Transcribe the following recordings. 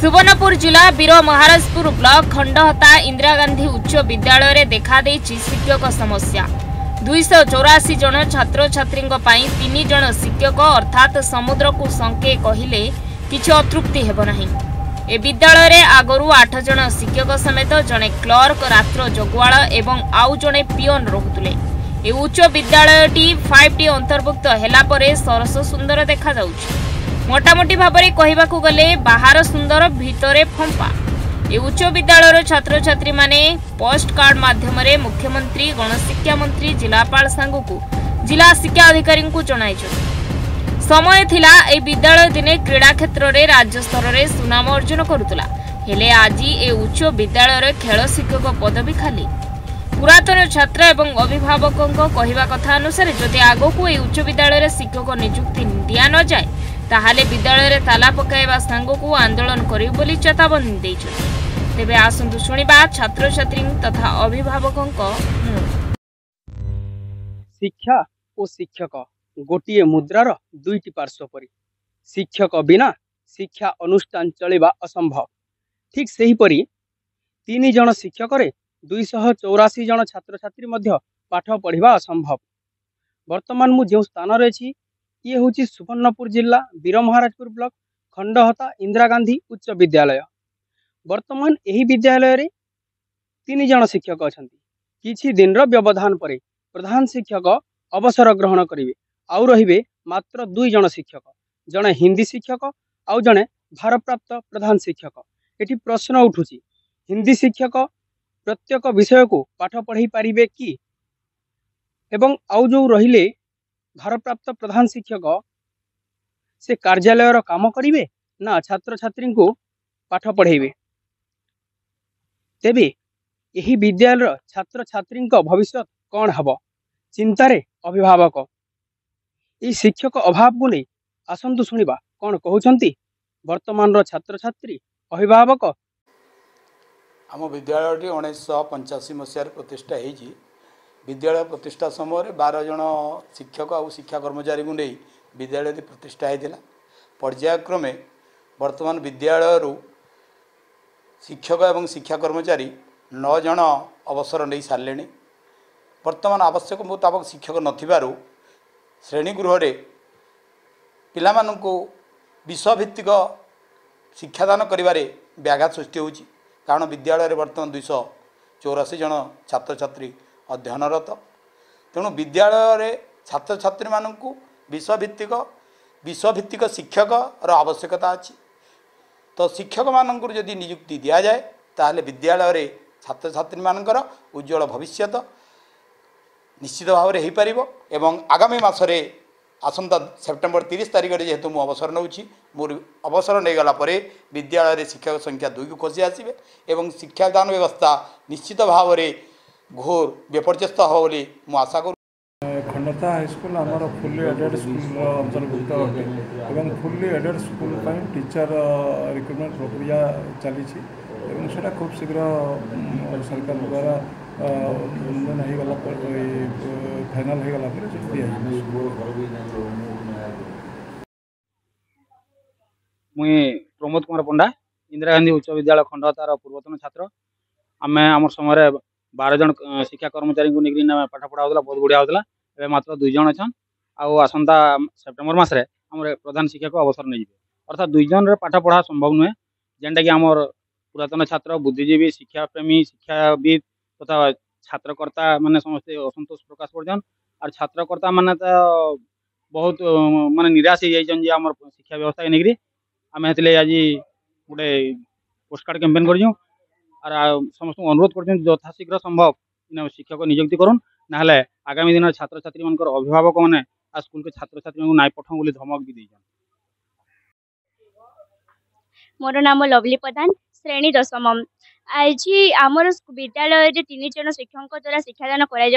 सुवर्णपुर जिला वीर महाराजपुर ब्लॉक खंडहता इंदिरा गांधी उच्च विद्यालय रे देखा देछि शिक्षक समस्या। 284 जन छात्र छात्री 3 जन शिक्षक अर्थात समुद्र को संके कहले किछि अतृप्ति हेबो नाही। ए विद्यालय रे आगरु 8 जन शिक्षक समेत जने क्लर्क रात्र जगुआल एवं आउ जने पियन रहुतले। ए उच्च विद्यालयटी 5टी अंतर्भुक्त हेला परे सरस सुंदर देखा जाउछि। मोटामोटी भाव में कहवाकू गले बाहर सुंदर भितरे फंपा। ए उच्च विद्यालय छात्र छात्री माने पोस्ट कार्ड माध्यम मुख्यमंत्री गणशिक्षा मंत्री जिलापाल सांगू को जिला शिक्षा अधिकारी को जणाई। समय थिला ए विद्यालय दिने क्रीड़ा क्षेत्र में राज्य स्तर में सुनाम अर्जन करुतला। हेले आज ए उच्च विद्यालय खेल शिक्षक पदवी खाली। पुरातन छात्र एवं अभिभावकों कहवा कथा अनुसार जदि आगको ए उच्च विद्यालय शिक्षक नियुक्ति दिया न जाए ताहाले विद्यालय रे ताला पकाइबा सांगो को आंदोलन करिब बोली चेतावनी दैछथि। तेबे आसंतु शुणिबा छात्र छात्री तथा अभिभावकों शिक्षा और शिक्षक गोटिए मुद्रार दुईटी पार्श्व परी। शिक्षक बिना शिक्षा अनुष्ठान चलिबा असंभव। ठीक सही परी 3 जन शिक्षक रे 284 जन छात्र छात्री मध्य पाठ पढ़िबा असंभव। वर्तमान मु जो स्थान रे छी ये हूँ सुवर्णपुर जिला वीर महाराजपुर ब्लॉक खंडहता इंदिरा गांधी उच्च विद्यालय। वर्तमान यही विद्यालय रे 3 जन शिक्षक अच्छा। किछि दिन व्यवधान पर प्रधान शिक्षक अवसर ग्रहण करेंगे। आउ रहिबे मात्र 2 जन शिक्षक, जड़े हिंदी शिक्षक आउ जड़े भारप्राप्त प्रधान शिक्षक। एटी प्रश्न उठुची हिंदी शिक्षक प्रत्येक विषय को पाठ पढ़ाई पारिबे कि एवं आउ जो रहिले भारप्राप्त प्रधान शिक्षक से कार्यालय काम करिवे ना छात्र छात्री को पाठ पढ़ेबे। तेबे यही विद्यालय छात्र छात्री भविष्य कौन हब चिंतारे अभिभावक ये शिक्षक अभाव को नहीं आसंतु शुणा कौन कहते वर्तमान छात्र छात्री अभिभावक। आम विद्यालय 1985 मसीह प्रतिष्ठा होती। विद्यालय प्रतिष्ठा समय 12 जन शिक्षक और शिक्षा कर्मचारी को नहीं विद्यालय प्रतिष्ठा होता। पर्यायक्रमे वर्तमान विद्यालय शिक्षक और शिक्षा कर्मचारी 9 जन अवसर नहीं सारे। वर्तमान आवश्यक मुताबक शिक्षक नथिबारु श्रेणीगृह पिलामानंकु विषयभित्तिक शिक्षादान करिबारे व्याघात सृष्टि होछि। कारण विद्यालय वर्तमान 284 जन छात्र छात्री अध्ययनरत। तेणु विद्यालय छात्र छात्री मानू विषयभित्तिक शिक्षक आवश्यकता अच्छी। तो शिक्षक मानक जदि नियुक्ति दि जाए ताहले विद्यालय छात्र छात्री मानकर उज्जवल भविष्य निश्चित भाव में हो पारिबो। एवं आगामी मासरे आसंता सेप्टेम्बर 30 तारिख में जेहेतु मु अवसर नौछि मोर अवसर नहीं गला परे विद्यालय शिक्षक संख्या 2 को खसी आसिबे एवं शिक्षादान व्यवस्था निश्चित भाव में घोर विपर्यस्त हो बोली मु आशा करूँ। खंडता हाईस्कल आमर फुल्ली एडेड स्कूल अंतर्भुक्त अटे और fully aided school teacher recruitment प्रक्रिया चली खूब शीघ्र सरकार द्वारा फाइनाल मुई प्रमोद कुमार पंडा इंदिरा गांधी उच्च विद्यालय खंडहतार पूर्वतन छात्र। आम आम समय 12 जन शिक्षा कर्मचारी को लेकिन पाठ पढ़ा होता बहुत बढ़िया होता। ए मात्र 2 जन अच्छा आसंता सेप्टेम्बर मसरे आम प्रधान शिक्षक अवसर नहीं अर्थात 2 जन पाठ पढ़ा संभव नुहे। जेनटा कि आम पुरातन छात्र बुद्धिजीवी शिक्षा प्रेमी शिक्षाविद तथा छात्रकर्ता माने समस्ते असंतोष प्रकाश करछन। और छात्रकर्ता माने तो बहुत माने निराश हो जाइछन जे हमर शिक्षा व्यवस्था के नेगरी आम हेतले आज गोटे पोस्टकार्ड कैंपेन करछू और समस्त अनुरोध करछन यथाशीघ्र संभव शिक्षक नियुक्ति करूँ ना आगामी दिन छात्र छात्री मान अभिभावक मैंने आ स्कूल के छात्र छात्री नाई पठाऊ बोली धमक भी देछन। मोर नाम लवली प्रधान श्रेणी 10म। आज आमर विद्यालय 3 जन शिक्षकों द्वारा शिक्षादान कराई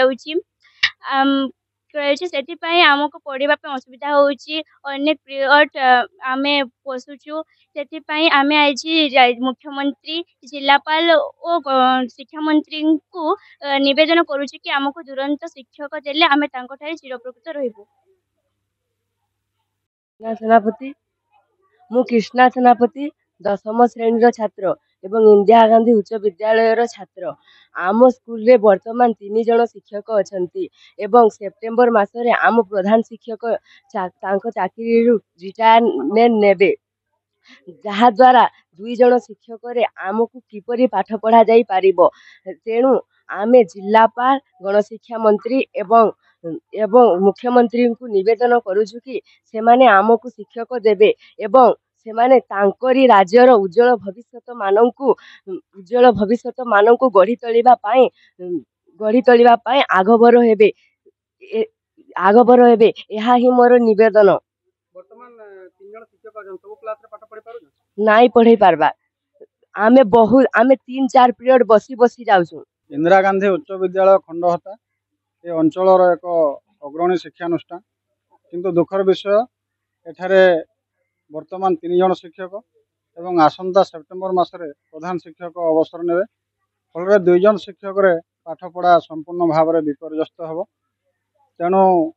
आमको पढ़ाई असुविधा होची। अनेक पीरियड आम बसुचु से आम आज मुख्यमंत्री जिलापाल और शिक्षा मंत्री को निवेदन करुचु कि आमको तुरंत शिक्षक देले आम चिरप्रकृत रहिबु। सेनापति मु कृष्णा सेनापति दशम श्रेणी छात्र एवं इंदिरा गांधी उच्च विद्यालय छात्र आम स्कूल रे वर्तमान 3 जन शिक्षक अछंती एवं सेप्टेम्बर मासरे आम प्रधान शिक्षक चाकरी रिटायरमेंट नेबे जहा द्वारा 2 जन शिक्षक रे आमको किपरि पाठ पढ़ा जाई पारिबो तेणु आमे जिलापाल गणशिक्षा मंत्री एवं मुख्यमंत्री को निवेदन करूछु कि से माने आमको शिक्षक देबे एवं से माने तांकरी राज्यर उज्जवल भविष्यत मानंकु गढ़ी तोलिबा पाई आगभर हेबे एहा ही मोर निवेदन। वर्तमान 3 जन शिक्षक अछन सब क्लास रे पाठ पढ़ी पारू नाई पढ़ी पारबा आमे 3-4 पीरियड बसी जाउछु। इंदिरा गांधी उच्च विद्यालय खंडहता ये अंचलर एक अग्रणी शिक्षानुष्ठान किंतु दुखर विषय एठारे वर्तमान 3 जन शिक्षक एवं आसंता सेप्टेम्बर मासरे प्रधान शिक्षक अवसर नेबे फल 2 जन शिक्षक रे पाठ पढ़ा संपूर्ण भाव में विपर्यस्त हम तेणु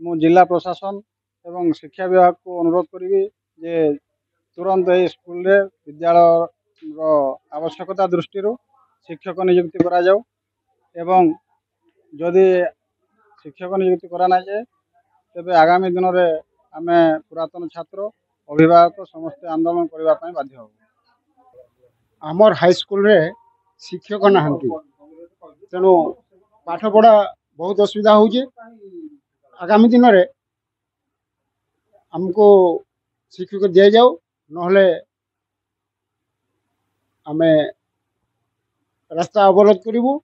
मु जिला प्रशासन एवं शिक्षा विभाग को अनुरोध करी जे तुरंत ये स्कूल रे विद्यालय आवश्यकता दृष्टि शिक्षक नियुक्ति करा जाऊ एवं जदि शिक्षक नियुक्ति करा ना जाए तेबे आगामी दिन में आम पुरातन छात्र अभिभावक समस्त आंदोलन करने बाध्य हो। आमर हाईस्कल रे शिक्षक नहांती तेणु पाठ पढ़ा बहुत असुविधा होचे आगामी दिन में हमको शिक्षक दि जाऊ नहले आमे रास्ता अवरोध करूँ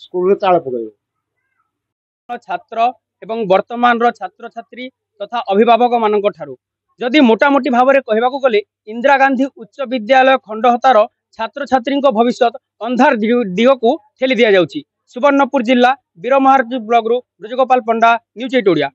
स्कूल ताला पकड़ छात्र एवं वर्तमान रो छात्र छात्री तथा अभिभावक मानक ठारू जदि मोटामोटी भाव में कहवाक गले इंदिरा गांधी उच्च विद्यालय खंडहतार छात्र छात्री भविष्य अंधार दिग को ठेली दि जाउछि। सुवर्णपुर जिला वीरमहाराज ब्लॉक रु ब्रजगोपाल पंडा, न्यूज 8 ओडिया।